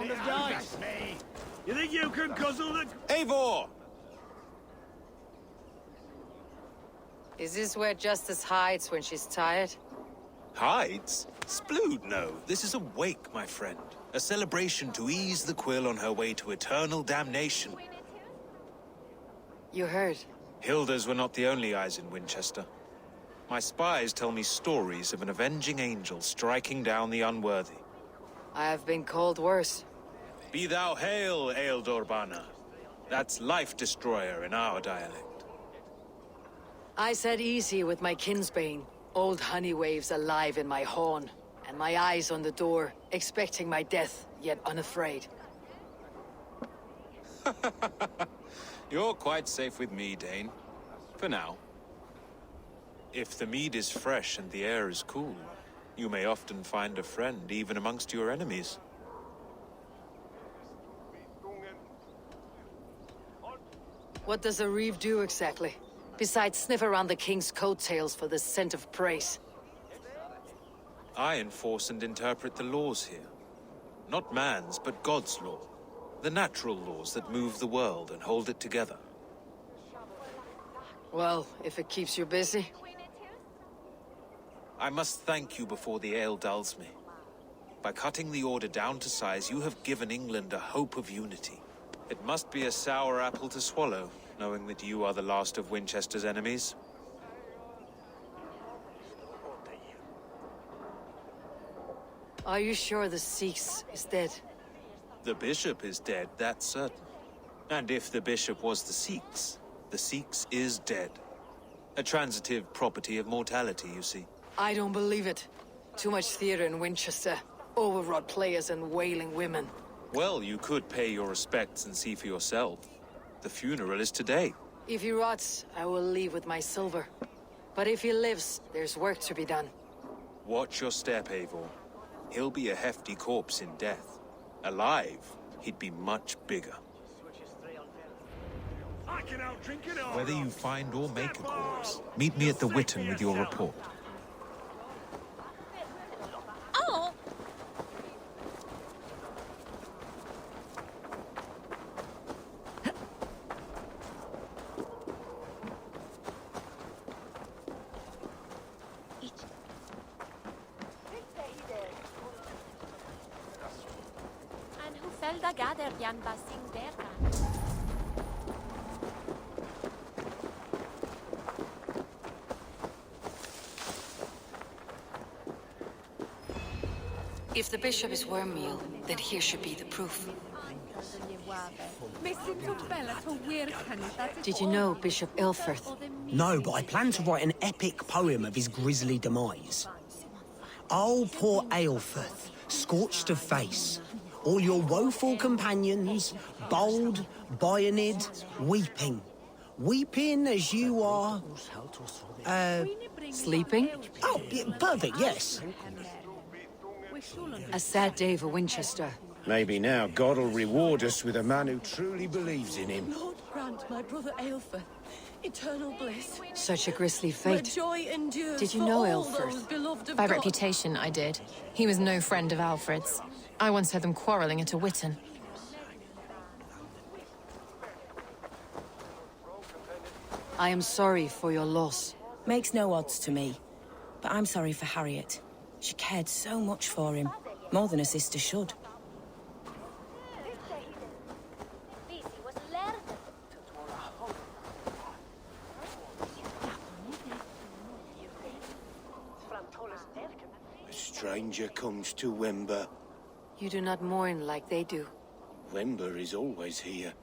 round of dice. Me. You think you can guzzle the... Eivor! Is this where Justice hides when she's tired? Hides? Splood, no. This is a wake, my friend. A celebration to ease the quill on her way to eternal damnation. You heard. Hilda's were not the only eyes in Winchester. My spies tell me stories of an avenging angel striking down the unworthy. I have been called worse. Be thou hail, Ealdorbanna. That's Life Destroyer in our dialect. I said easy with my kinsbane. Old honey waves alive in my horn, and my eyes on the door, expecting my death, yet unafraid. You're quite safe with me, Dane. For now. If the mead is fresh and the air is cool, you may often find a friend even amongst your enemies. What does a reeve do exactly? Besides sniff around the king's coattails for the scent of praise. I enforce and interpret the laws here. Not man's, but God's law. The natural laws that move the world and hold it together. Well, if it keeps you busy. I must thank you before the ale dulls me. By cutting the order down to size, you have given England a hope of unity. It must be a sour apple to swallow, knowing that you are the last of Winchester's enemies. Are you sure the Sikhs is dead? The bishop is dead, that's certain. And if the bishop was the Sikhs is dead. A transitive property of mortality, you see. I don't believe it. Too much theater in Winchester. Overwrought players and wailing women. Well, you could pay your respects and see for yourself. The funeral is today. If he rots, I will leave with my silver. But if he lives, there's work to be done. Watch your step, Eivor. He'll be a hefty corpse in death. Alive, he'd be much bigger. I can out-drink it all. Whether you find or make a corpse, meet me at the Witten with your report. Oh! And who fell da gader Jan Basing Berra? If the bishop is wormmeal, then here should be the proof. Did you know Bishop Ilfrith? No, but I plan to write an epic poem of his grisly demise. Oh, poor Aelfrith, scorched of face. All your woeful companions, bold, bayoneted, weeping. Weeping as you are... Sleeping? Oh, yeah, perfect, yes. A sad day for Winchester. Maybe now God will reward us with a man who truly believes in him. Lord grant my brother Aelfrith eternal bliss. Such a grisly fate. Joy endures. Did you for know all Aelfrith? those beloved of By God. reputation, I did. He was no friend of Alfred's. I once heard them quarreling at a Witten. I am sorry for your loss. Makes no odds to me. But I'm sorry for Harriet. She cared so much for him. More than a sister should. A stranger comes to Wember. You do not mourn like they do. Wember is always here,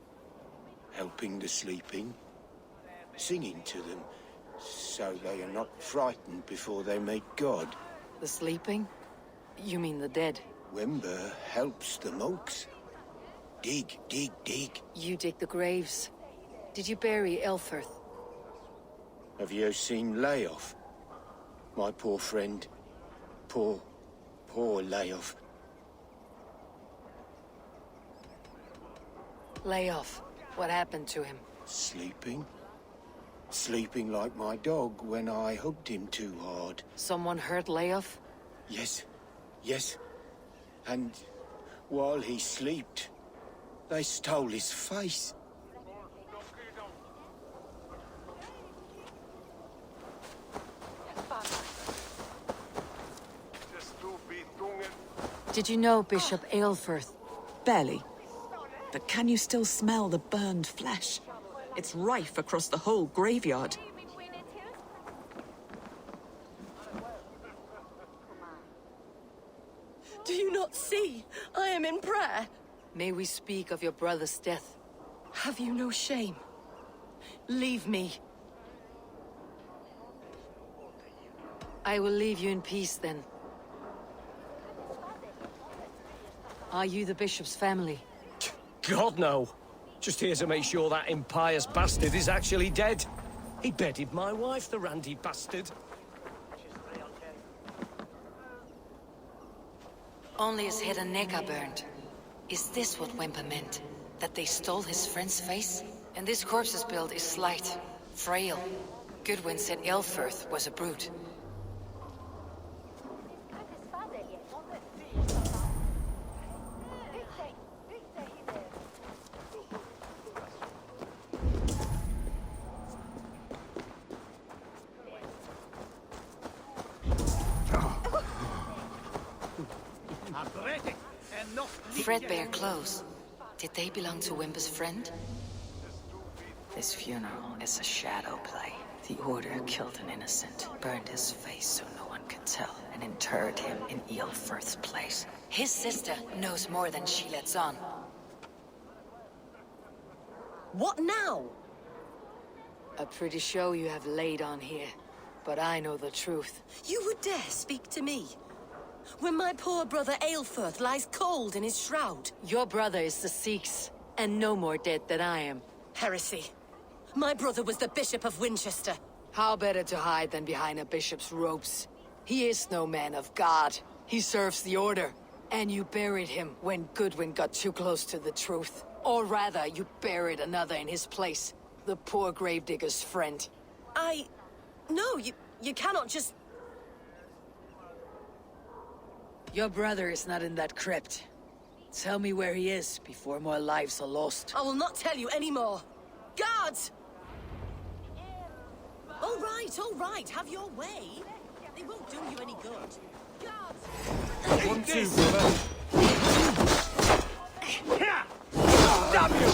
helping the sleeping, singing to them, so they are not frightened before they meet God. The sleeping? You mean the dead? Wember helps the monks. Dig, dig, dig. You dig the graves. Did you bury Elfrith? Have you seen Layoff? My poor friend. Poor Layoff. Lay off. What happened to him? Sleeping? Sleeping like my dog when I hugged him too hard. Someone hurt Layoff? Yes. And While he slept, they stole his face. Did you know Bishop Aelfirth? Barely. But can you still smell the burned flesh? It's rife across the whole graveyard. Do you not see? I am in prayer. May we speak of your brother's death? Have you no shame? Leave me. I will leave you in peace then. Are you the bishop's family? God, no. Just here to make sure that impious bastard is actually dead. He bedded my wife, the randy bastard. Only his head and neck are burned. Is this what Wemper meant? That they stole his friend's face? And this corpse's build is slight, frail. Goodwin said Aelfirth was a brute. Threadbare clothes. Did they belong to Wimper's friend? This funeral is a shadow play. The Order killed an innocent, burned his face so no one could tell, and interred him in Aelfirth's place. His sister knows more than she lets on. What now? A pretty show you have laid on here, but I know the truth. You would dare speak to me? When my poor brother Aelfirth lies cold in his shroud. Your brother is the Sikhs, and no more dead than I am. Heresy. My brother was the Bishop of Winchester. How better to hide than behind a bishop's robes? He is no man of God. He serves the Order. And you buried him when Goodwin got too close to the truth. Or rather, you buried another in his place. The poor gravedigger's friend. No, you cannot just... Your brother is not in that crypt. Tell me where he is before more lives are lost. I will not tell you anymore. Guards! All right, have your way. They won't do you any good. Guards! 1, 2, brother. Damn you!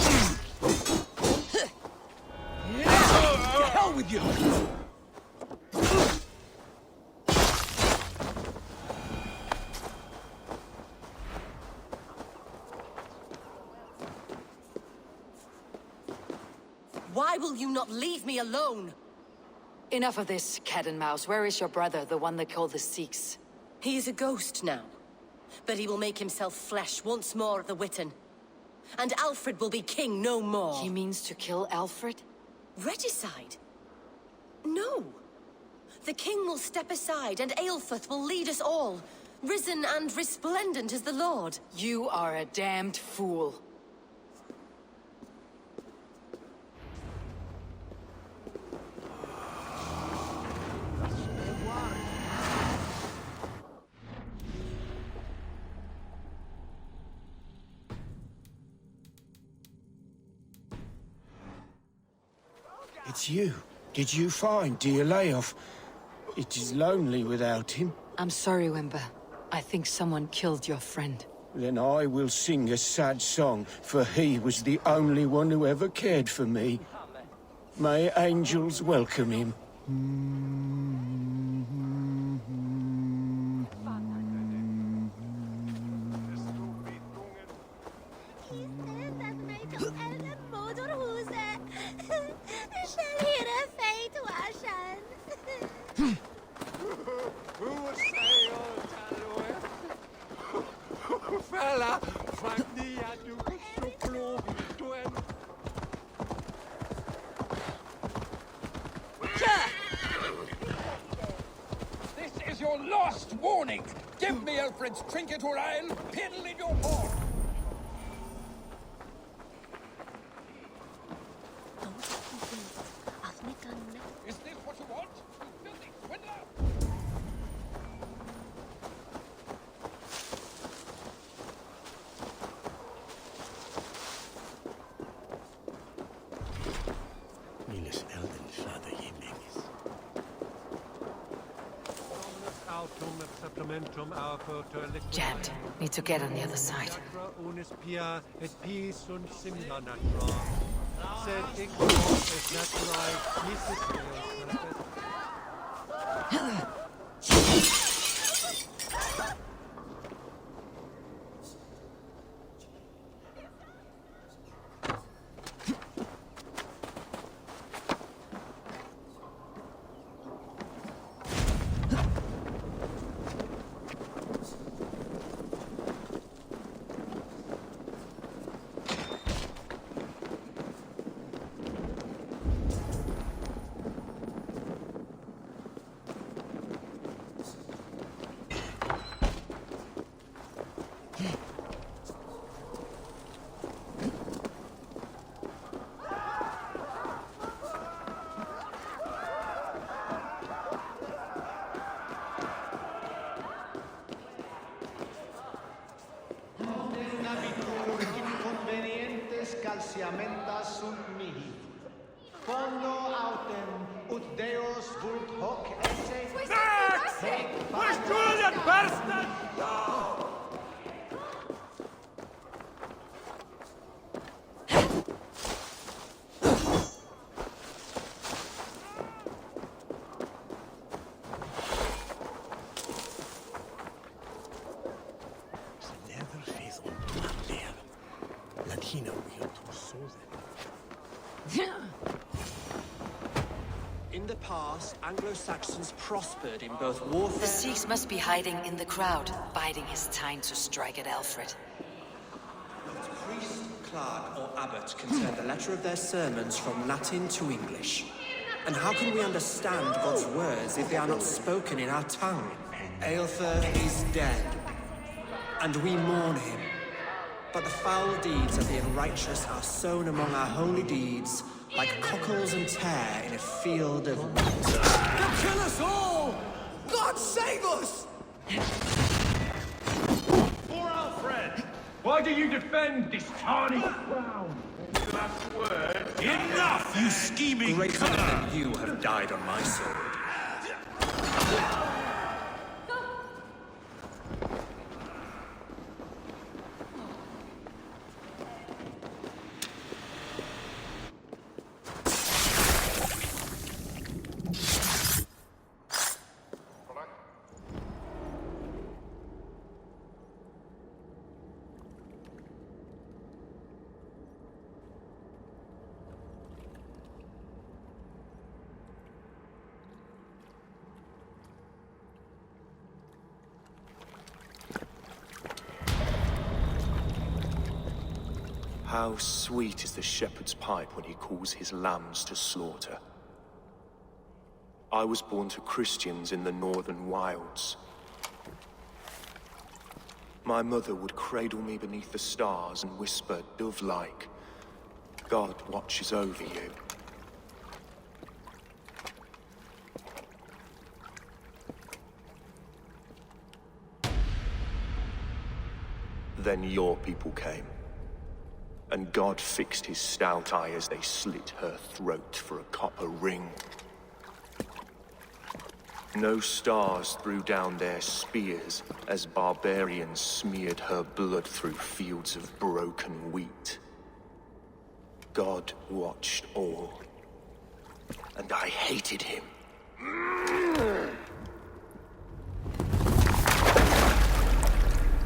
To hell with you! Why will you not leave me alone? Enough of this, cat and mouse. Where is your brother, the one they call the Sikhs? He is a ghost now. But he will make himself flesh once more at the Witten. And Alfred will be king no more. He means to kill Alfred? Regicide? No. The king will step aside and Aelfirth will lead us all. Risen and resplendent as the Lord. You are a damned fool. It's you. Did you find dear Layoff? It is lonely without him. I'm sorry, Wimber. I think someone killed your friend. Then I will sing a sad song, for he was the only one who ever cared for me. May angels welcome him. This is your last warning! Give me Alfred's trinket or I'll piddle in your horn! Is this what you want? You filthy swindler! Jammed. Need to get on the other side. calciamentas sunt mihi. Fondo autem ut Deus vult hoc esse. Max! Where's Julian Burston? In the past, Anglo-Saxons prospered in both warfare... The Sikhs must be hiding in the crowd, biding his time to strike at Alfred. Not priest, clerk, or abbot can turn the letter of their sermons from Latin to English. And how can we understand God's words if they are not spoken in our tongue? Aelfir is dead, and we mourn him. But the foul deeds of the unrighteous are sown among our holy deeds, like cockles and tare in a field of wheat. They'll kill us all! God save us! For Alfred! Why do you defend this tarnished crown? Last word. Enough, you scheming Greater than you have died on my sword. How sweet is the shepherd's pipe when he calls his lambs to slaughter. I was born to Christians in the northern wilds. My mother would cradle me beneath the stars and whisper, dove-like, God watches over you. Then your people came. And God fixed his stout eye as they slit her throat for a copper ring. No stars threw down their spears as barbarians smeared her blood through fields of broken wheat. God watched all, and I hated him.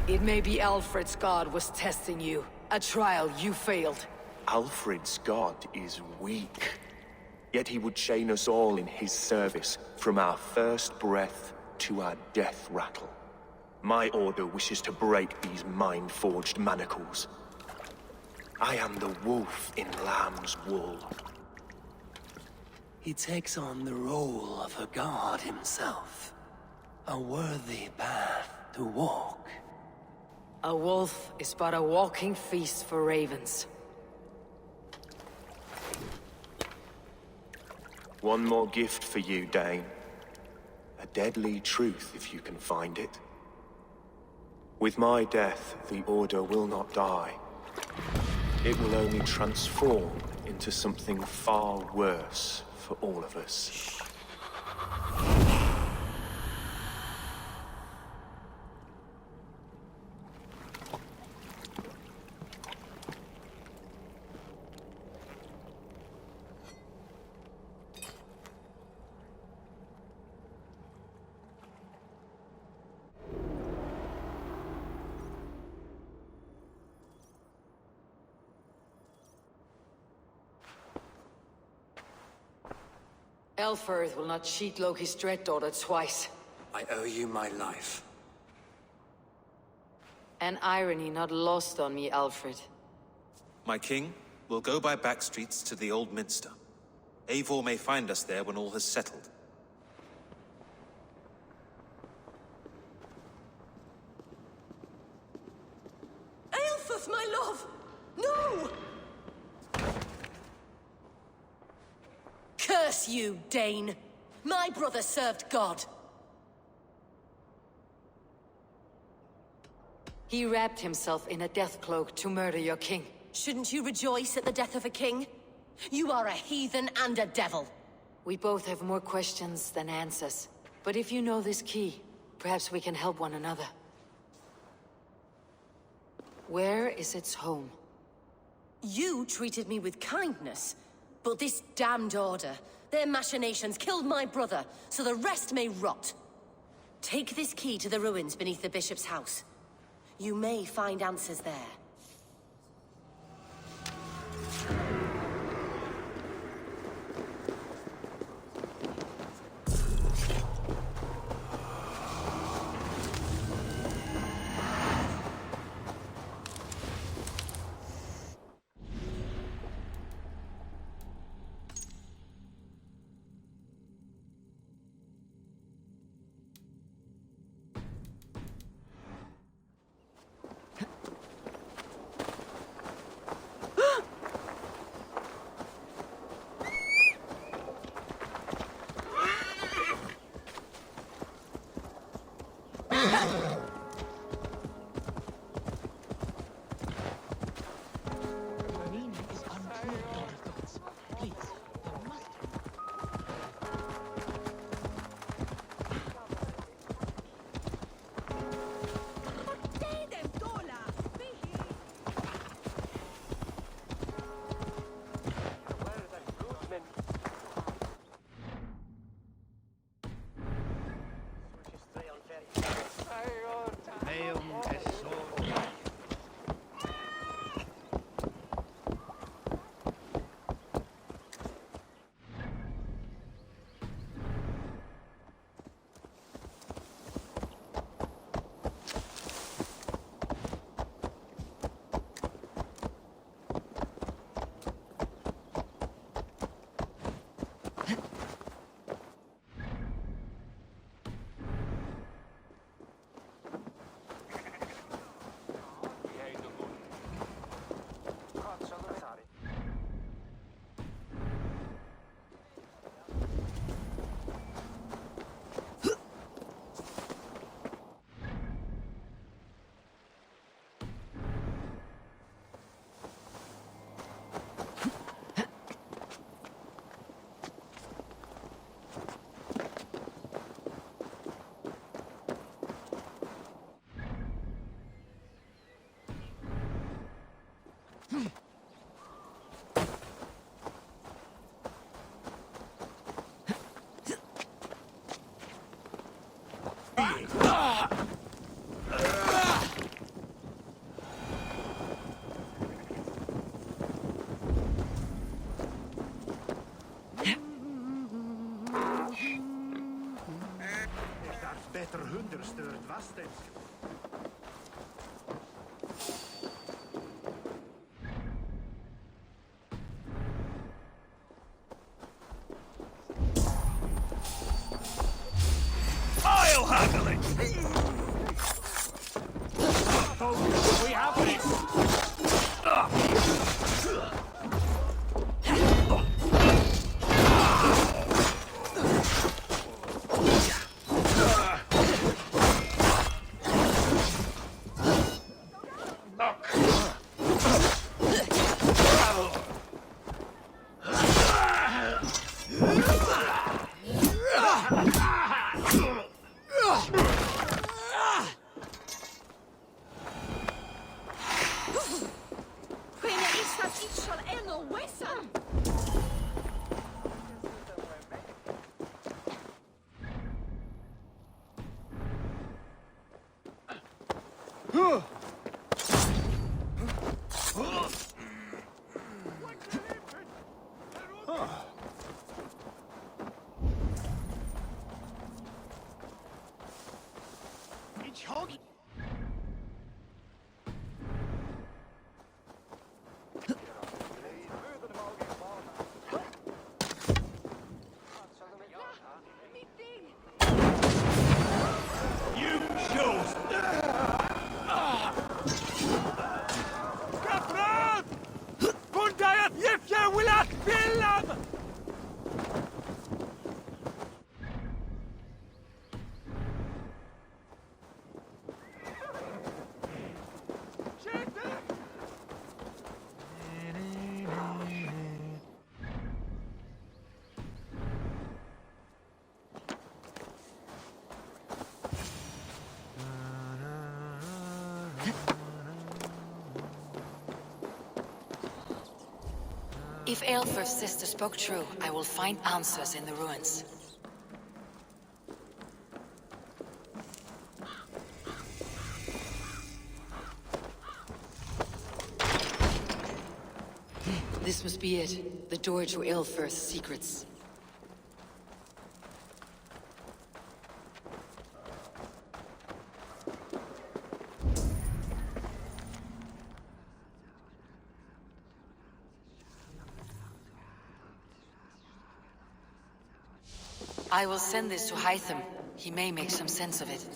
It may be Alfred's god was testing you. A trial you failed. Alfred's god is weak. Yet he would chain us all in his service, from our first breath to our death rattle. My order wishes to break these mind-forged manacles. I am the wolf in lamb's wool. He takes on the role of a god himself. A worthy path to walk. A wolf is but a walking feast for ravens. One more gift for you, Dane. A deadly truth, if you can find it. With my death, the Order will not die. It will only transform into something far worse for all of us. Elfirth will not cheat Loki's dread daughter twice. I owe you my life. An irony not lost on me, Alfred. My king, we'll go by back streets to the Old Minster. Eivor may find us there when all has settled. Aelfirth, my love! No! Curse you, Dane! My brother served God. He wrapped himself in a death cloak to murder your king. Shouldn't you rejoice at the death of a king? You are a heathen and a devil. We both have more questions than answers. But if you know this key, perhaps we can help one another. Where is its home? You treated me with kindness, but this damned order, their machinations killed my brother, so the rest may rot. Take this key to the ruins beneath the bishop's house. You may find answers there. Better hundersturt was denn? I'll handle it! We have it! If Aelfirth's sister spoke true, I will find answers in the ruins. This must be it. The door to Aelfirth's secrets. I will send this to Hytham. He may make some sense of it.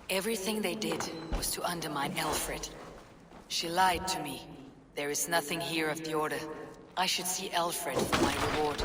Everything they did was to undermine Elfred. She lied to me. There is nothing here of the Order. I should see Elfred for my reward.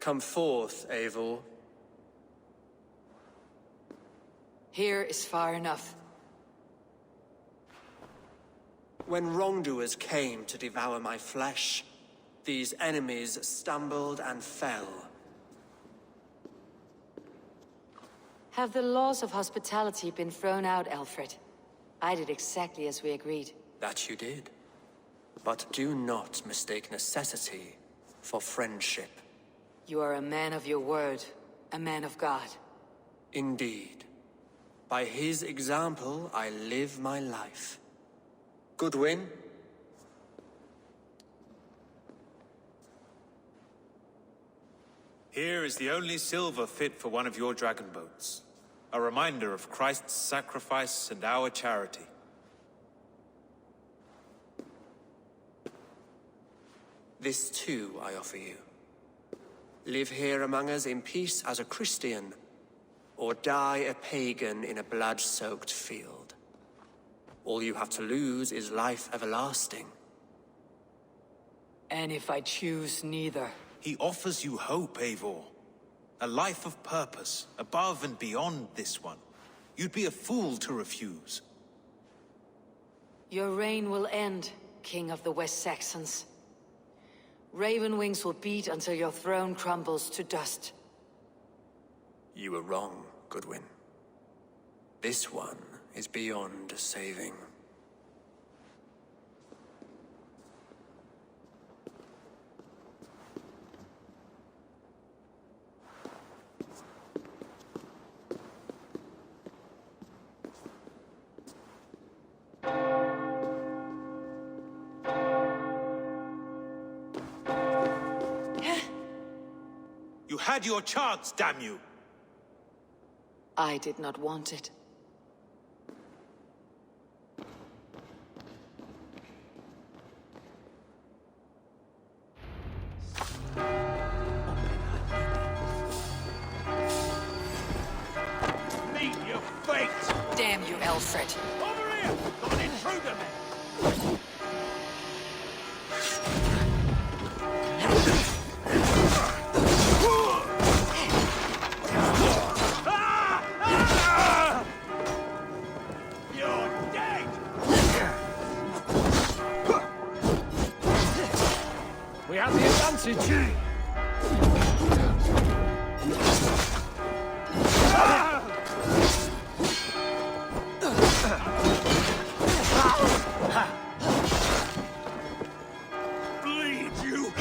Come forth, Eivor. Here is far enough. When wrongdoers came to devour my flesh, these enemies stumbled and fell. Have the laws of hospitality been thrown out, Alfred? I did exactly as we agreed. That you did. But do not mistake necessity for friendship. You are a man of your word, a man of God. Indeed. By his example, I live my life. Goodwin? Here is the only silver fit for one of your dragon boats. A reminder of Christ's sacrifice and our charity. This too I offer you. Live here among us in peace as a Christian, or die a pagan in a blood-soaked field. All you have to lose is life everlasting. And if I choose neither? He offers you hope, Eivor. A life of purpose, above and beyond this one. You'd be a fool to refuse. Your reign will end, King of the West Saxons. Raven wings will beat until your throne crumbles to dust. You were wrong, Goodwin. This one is beyond saving. You had your chance, damn you! I did not want it. Meet your fate! Damn you, Alfred. Over here! Got an intruder, man! You're dead! We have the advantage. Bleed you!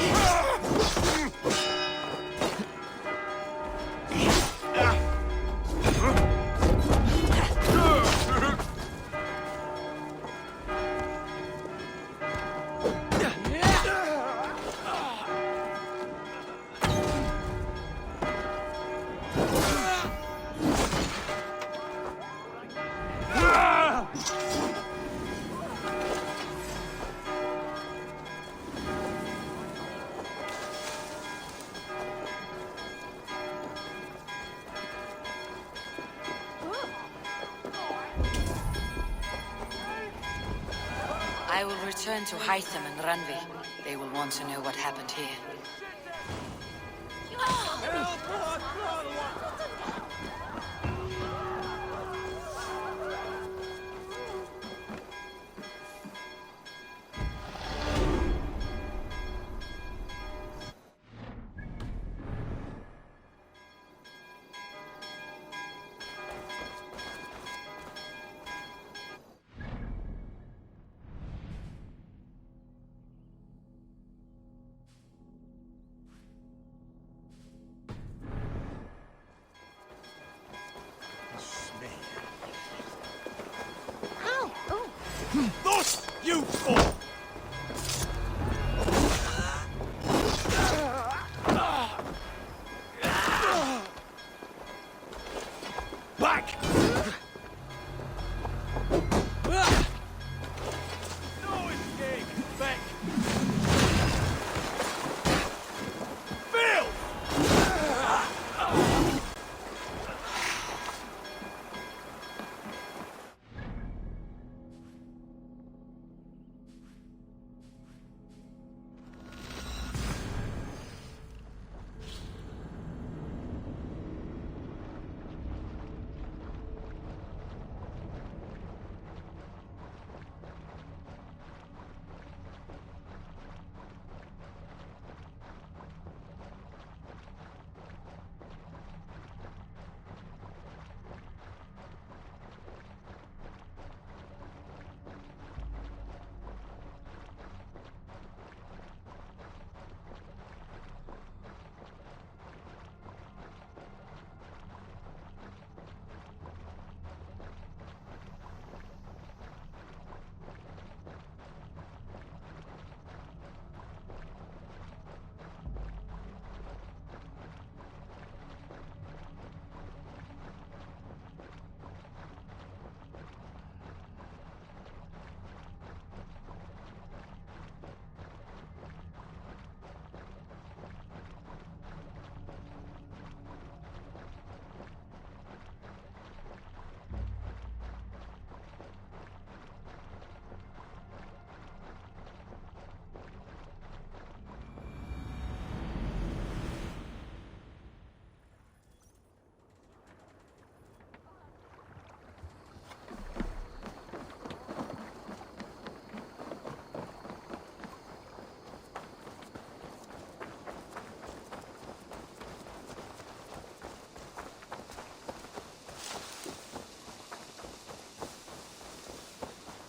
I will return to Hytham and Ranvi. They will want to know what happened here.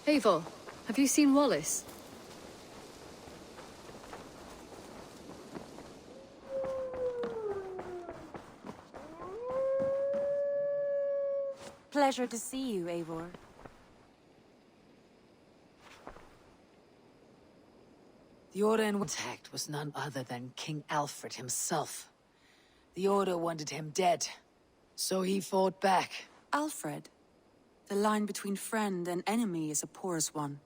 Eivor, have you seen Wallace? Pleasure to see you, Eivor. The Order in contact was none other than King Alfred himself. The Order wanted him dead, so he fought back. Alfred? The line between friend and enemy is a porous one.